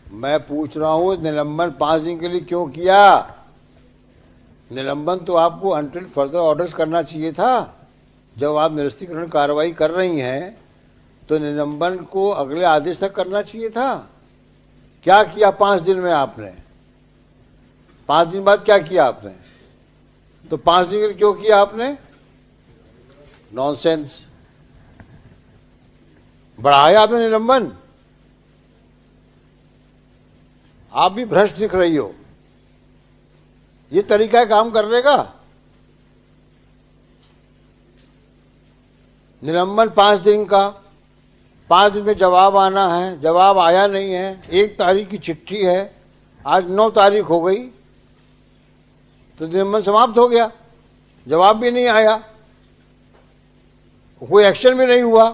मैं पूछ रहा हूं निलंबन 5 दिन के लिए क्यों किया? निलंबन तो आपको अंटिल फर्दर ऑर्डर्स करना चाहिए था। जब आप निरस्तीकरण कार्रवाई कर रही हैं तो निलंबन को अगले आदेश तक करना चाहिए था। क्या किया 5 दिन में आपने? 5 दिन बाद क्या किया आपने? तो 5 दिन के लिए क्यों किया आपने? नॉनसेंस। बढ़ाया आपने निलंबन। आप भी भ्रष्ट दिख रही हो। ये तरीका है काम करने का? निलंबन 5 दिन का, 5 दिन में जवाब आना है, जवाब आया नहीं है। 1 तारीख की चिट्ठी है, आज 9 तारीख हो गई, तो निलंबन समाप्त हो गया। जवाब भी नहीं आया, कोई एक्शन भी नहीं हुआ।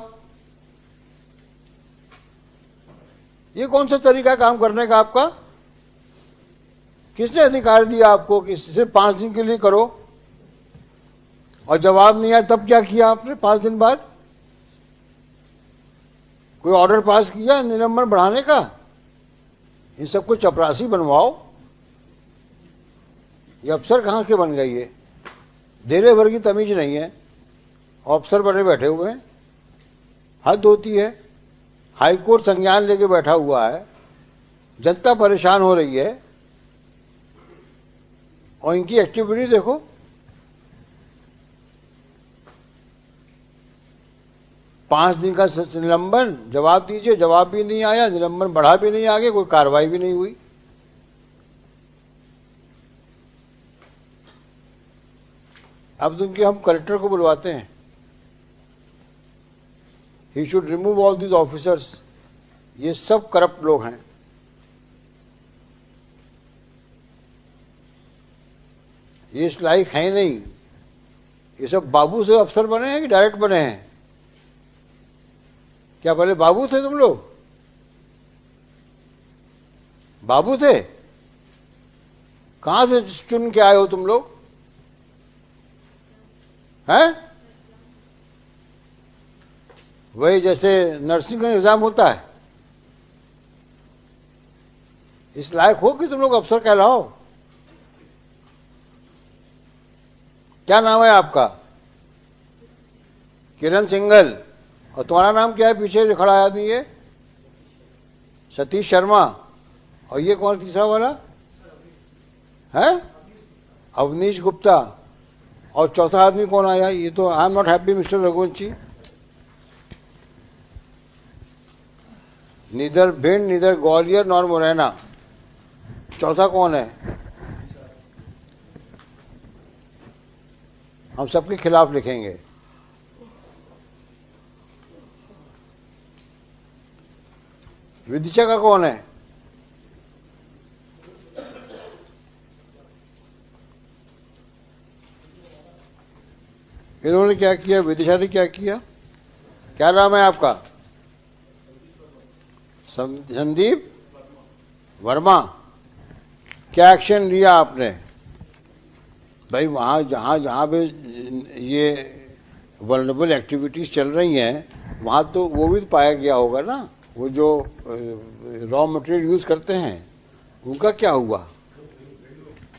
ये कौन सा तरीका है काम करने का आपका? किसने अधिकार दिया आपको कि सिर्फ 5 दिन के लिए करो? और जवाब नहीं आया तब क्या किया आपने 5 दिन बाद? कोई ऑर्डर पास किया निलंबन बढ़ाने का? इन सबको चपरासी बनवाओ। ये अफसर कहाँ के बन गई है? देरे भर की तमीज नहीं है, अफसर बने बैठे हुए हैं। हद होती है। हाईकोर्ट संज्ञान लेके बैठा हुआ है, जनता परेशान हो रही है, और इनकी एक्टिविटी देखो। पांच दिन का निलंबन, जवाब दीजिए, जवाब भी नहीं आया, निलंबन बढ़ा भी नहीं, आगे कोई कार्रवाई भी नहीं हुई। अब तो हम कलेक्टर को बुलवाते हैं। He should remove all these officers. ये सब करप्ट लोग हैं। ये इस लायक है नहीं। ये सब बाबू से अफसर बने हैं कि डायरेक्ट बने हैं? क्या पहले बाबू थे तुम लोग? बाबू थे? कहां से चुन के आए हो तुम लोग? हैं? वही जैसे नर्सिंग का एग्जाम होता है, इस लायक हो कि तुम लोग अफसर कहलाओ? क्या नाम है आपका? किरण सिंघल। और तुम्हारा नाम क्या है पीछे जो खड़ा आदमी है? सतीश शर्मा। और ये कौन तीसरा वाला है? अवनीश गुप्ता। और चौथा आदमी कौन आया? ये तो I am not happy mister Raghuvanshi. Neither Bhind, neither Gwalior, nor Morena. चौथा कौन है? हम सबके खिलाफ लिखेंगे। विदिशा का कौन है? इन्होंने क्या किया? विदिशा ने क्या किया? क्या नाम है आपका? संदीप वर्मा। क्या एक्शन लिया आपने? भाई वहाँ जहाँ पे ये वल्नरेबल एक्टिविटीज़ चल रही हैं वहाँ तो वो भी पाया गया होगा ना। वो जो रॉ मटेरियल यूज़ करते हैं उनका क्या हुआ?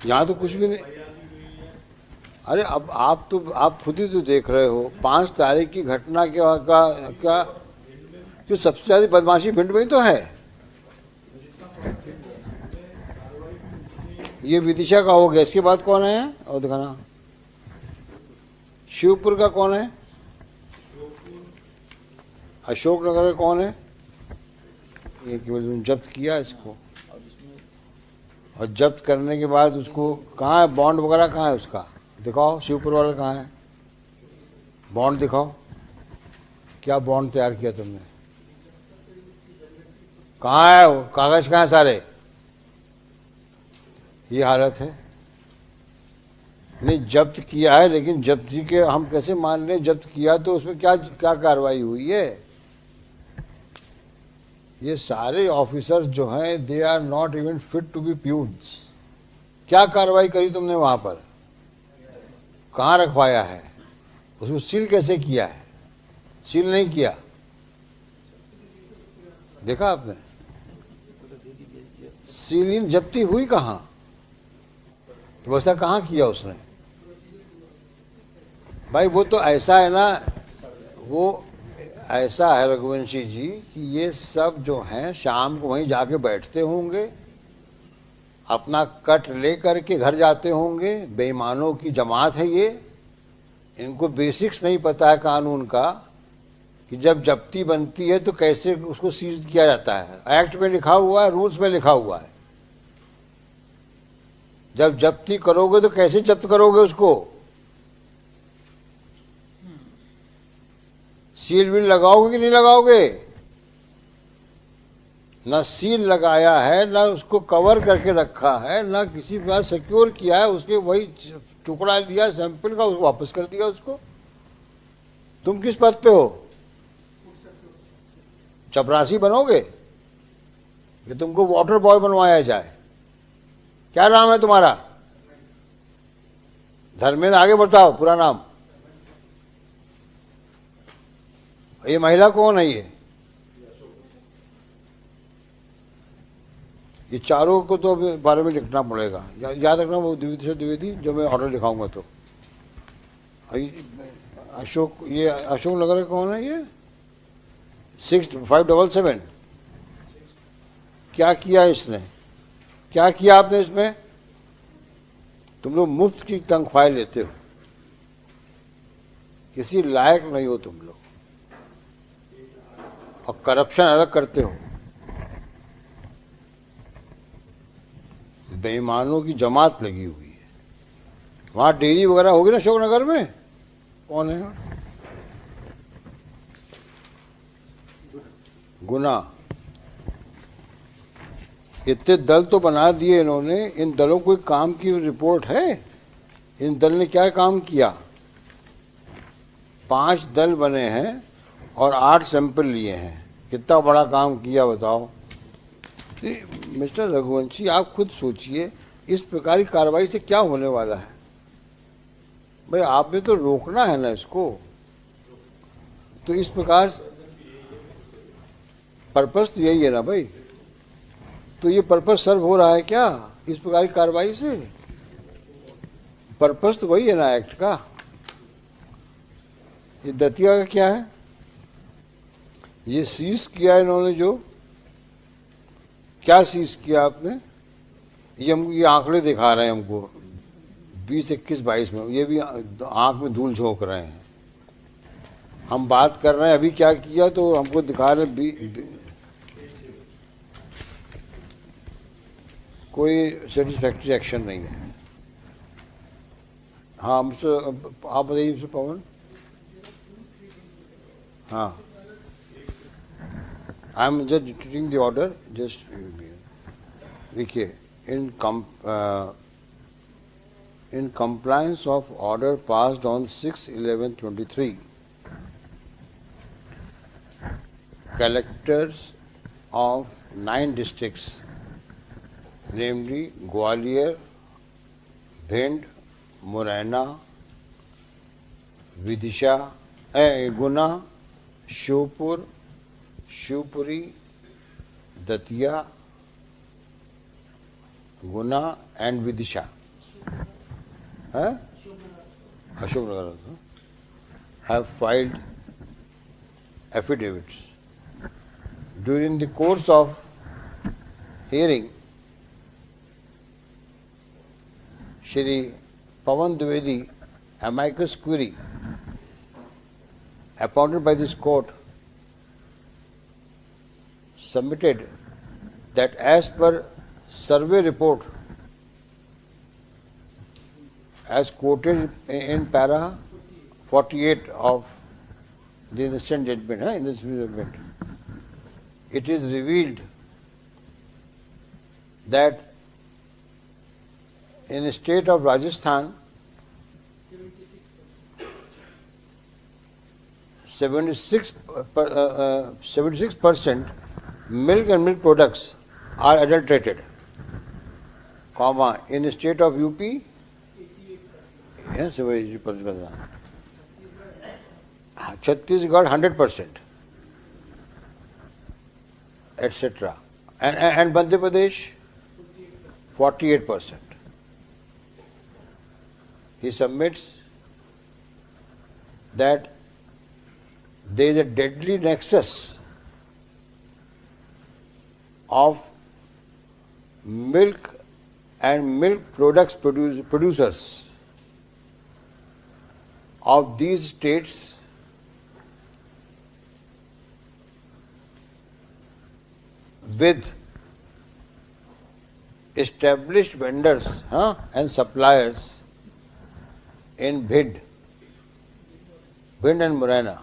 यहाँ तो कुछ भी नहीं। अरे अब आप खुद ही तो देख रहे हो 5 तारीख की घटना का जो सबसे ज़्यादा बदमाशी भिंड में ही तो है। ये विदिशा का हो गया। इसके बाद कौन है? और दिखाना। शिवपुर का कौन है? अशोकनगर का कौन है? ये केवल जब्त किया इसको, और जब्त करने के बाद उसको कहाँ है? बॉन्ड वगैरह कहाँ है उसका? दिखाओ। शिवपुर वाला कहाँ है? बॉन्ड दिखाओ। क्या बॉन्ड तैयार किया तुमने? कहाँ है वो कागज? कहाँ है सारे? ये हालत है। नहीं, जब्त किया है, लेकिन जब्ती के हम कैसे मान लें? जब्त किया तो उसमें क्या क्या कार्रवाई हुई है? ये सारे ऑफिसर्स जो हैं they are not even fit to be peons. क्या कार्रवाई करी तुमने वहां पर? कहाँ रखवाया है? उसको सील कैसे किया है? सील नहीं किया। देखा आपने? सीलिंग जब्ती हुई कहाँ? तो वैसा कहाँ किया उसने? भाई वो तो ऐसा है ना, वो ऐसा है रघुवंशी जी कि ये सब जो हैं शाम को वहीं जाके बैठते होंगे, अपना कट ले करके घर जाते होंगे। बेईमानों की जमात है ये। इनको बेसिक्स नहीं पता है कानून का कि जब जब्ती बनती है तो कैसे उसको सीज किया जाता है। एक्ट में लिखा हुआ है, रूल्स में लिखा हुआ है। जब जब्ती करोगे तो कैसे जब्त करोगे उसको? सील विल लगाओगे कि नहीं लगाओगे? ना सील लगाया है, ना उसको कवर करके रखा है, ना किसी बात सिक्योर किया है। उसके वही टुकड़ा लिया सैंपल का, उसको वापस कर दिया उसको। तुम किस पद पे हो? चपरासी बनोगे कि तुमको वाटर बॉय बनवाया जाए? क्या नाम है तुम्हारा? धर्मेंद्र। आगे बताओ पूरा नाम। ये महिला कौन है? ये चारों को तो बारे में लिखना पड़ेगा। याद रखना वो द्विवेदी से द्विवेदी, जो मैं ऑर्डर लिखाऊंगा तो। अशोक, ये अशोक नगर कौन है? ये 6577। क्या किया इसने? क्या किया आपने इसमें? तुम लोग मुफ्त की तनख्वाह लेते हो, किसी लायक नहीं हो तुम लोग, और करप्शन अलग करते हो। बेईमानों की जमात लगी हुई है। वहां डेयरी वगैरह होगी ना अशोकनगर में? कौन है? गुना। इतने दल तो बना दिए इन्होंने। इन दलों को काम की रिपोर्ट है? इन दल ने क्या काम किया? 5 दल बने हैं और 8 सैंपल लिए हैं। कितना बड़ा काम किया बताओ। मिस्टर रघुवंशी, आप खुद सोचिए, इस प्रकार की कार्रवाई से क्या होने वाला है? भाई आपने तो रोकना है ना इसको। तो इस प्रकार पर्पस तो यही है ना भाई। तो ये पर्पस सर्व हो रहा है क्या इस प्रकार की कार्रवाई से? पर्पस तो वही है ना एक्ट का। ये दतिया का क्या है? ये सीज किया इन्होंने, जो क्या सीज किया आपने? ये हमको ये आंकड़े दिखा रहे हैं हमको 20, 21, 22 में। ये भी आंख में धूल झोंक रहे हैं। हम बात कर रहे हैं अभी क्या किया, तो हमको दिखा रहे कोई सेटिस्फैक्ट्री एक्शन नहीं है। हाँ हमसे आप बताइए मिस्टर पवन। हाँ, I am just dictating the order. Just देखिए, in compliance of order passed on 6/11/23, collectors of 9 districts, namely Gwalior, Bhind, Morena, Vidisha, Guna, Shivpur, Shivpuri, Datia, Guna and Vidisha, Ashoknagar, have filed affidavits. During the course of hearing, Shri Pawan Dwivedi, amicus curiae, appointed by this court, submitted that as per survey report as quoted in para 48 of the instant judgment, in this judgment, it is revealed that in the state of Rajasthan, 76% milk and milk products are adulterated, comma, in the state of UP, yes, Chhattisgarh 100%, etc. And Madhya Pradesh 48%. He submits that there is a deadly nexus of milk and milk products producers of these states with established vendors and suppliers in Bhind and Morena,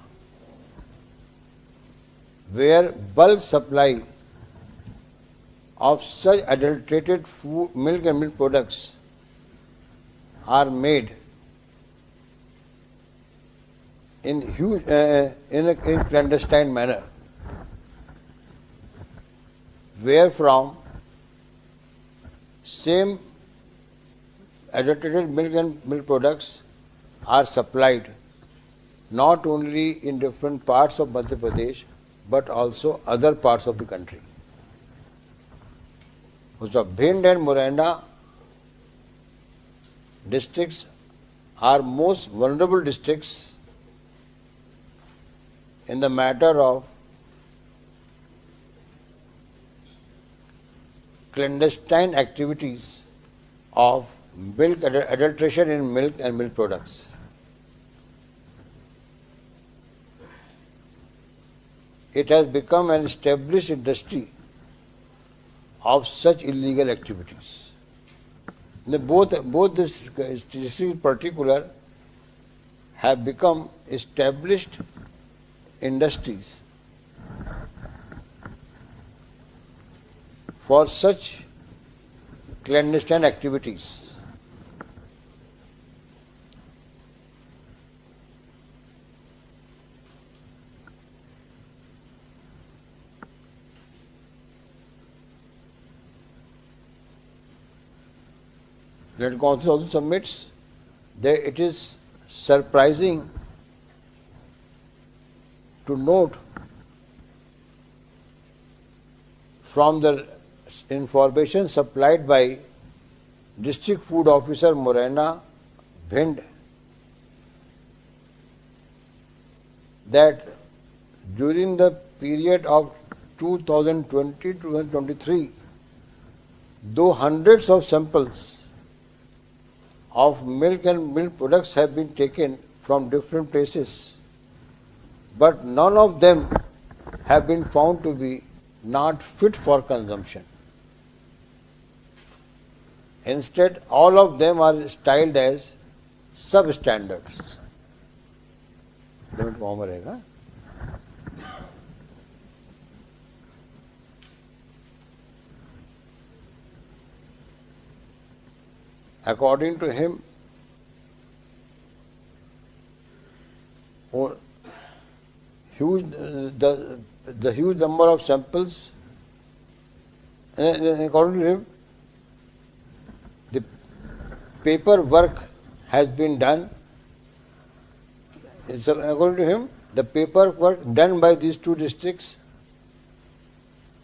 where bulk supply of such adulterated food, milk and milk products are made in huge, in a clandestine manner, where from same adulterated milk and milk products are supplied not only in different parts of Madhya Pradesh but also other parts of the country. So Bhind and Morena districts are most vulnerable districts in the matter of clandestine activities of milk adulteration in milk and milk products. It has become an established industry of such illegal activities. Both districts in particular have become established industries for such clandestine activities. Let Council also submits that it is surprising to note from the information supplied by District Food Officer Morena, Bhind, that during the period of 2020-2023, though hundreds of samples of milk and milk products have been taken from different places, but none of them have been found to be not fit for consumption. Instead, all of them are styled as substandards. According to him, the huge number of samples, according to him, the paperwork has been done. According to him, the paperwork done by these two districts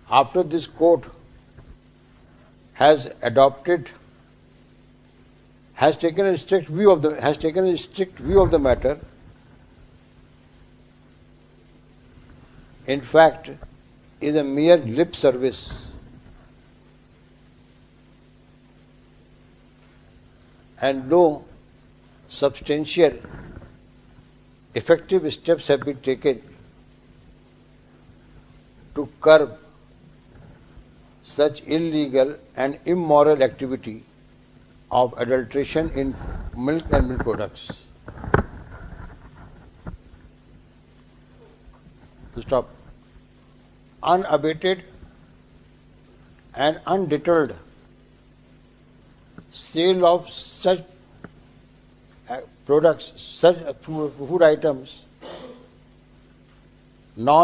after this court has taken a strict view of the matter. In fact, is a mere lip service, and no substantial effective steps have been taken to curb such illegal and immoral activity of adulteration in milk and milk products. To stop. Unabated and undeterred sale of such products, such food items, non